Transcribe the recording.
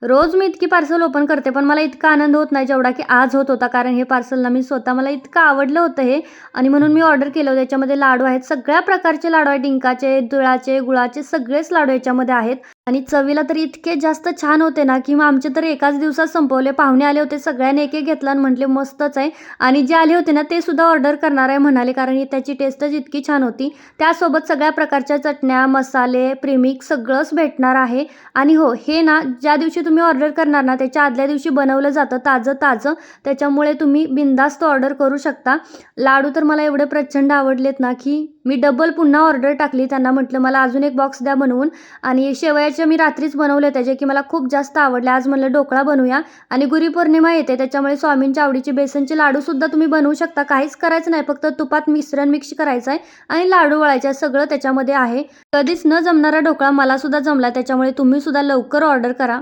रोज मी इतकी parcel open करते, पण मला इतका आनंद होत नाही जेवढा की आज होत होता. कारण हे पार्सल ना मी स्वतः मला इतकं आवडलं होतं हे आणि म्हणून मी ऑर्डर केलं होतं. याच्यामध्ये लाडू आहेत, सगळ्या प्रकारचे लाडू आहेत. डिंकाचे, तिळाचे, गुळाचे सगळेच लाडू याच्यामध्ये आहेत आणि चवीला तर इतके जास्त छान होते ना, की मग आमचे तर एकाच दिवसात संपवले. पाहुणे आले होते, सगळ्यांनी एक-एक घेतला आणि म्हटले मस्तच आहे आणि जे आले होते ना, ते सुद्धा ऑर्डर करणार आहे म्हणाले, कारण ही त्याची टेस्टच इतकी छान होती. त्यासोबत सगळ्या प्रकारच्या चटण्या, मसाले, प्रेमिक्स सगळंच भेटणार आहे आणि हो, हे ना ज्या दिवशी तुम्ही ऑर्डर करणार ना, त्याच्या आदल्या दिवशी बनवलं जातं ताजं-ताजं. त्याच्यामुळे तुम्ही बिनधास्त ऑर्डर करू शकता. लाडू तर मला एवढे प्रचंड आवडलेत ना, की मी डबल पुन्हा ऑर्डर टाकली. त्यांना म्हटलं, "मला अजून एक बॉक्स द्या बनवून." आणि शेवयाच्या मी रात्रीच बनवले होते, जे की मला खूप जास्त आवडले. आज म्हणलं ढोकळा बनवूया आणि गुरुपौर्णिमा येते, त्याच्यामुळे स्वामींच्या आवडीचे बेसनचे लाडूसुद्धा तुम्ही बनवू शकता. काहीच करायचं नाही, फक्त तुपात मिश्रण मिक्स करायचं आहे आणि लाडू वळायचे आहे. सगळं त्याच्यामध्ये आहे. कधीच न जमणारा ढोकळा मलासुद्धा जमला. त्याच्यामुळे तुम्हीसुद्धा लवकर ऑर्डर करा.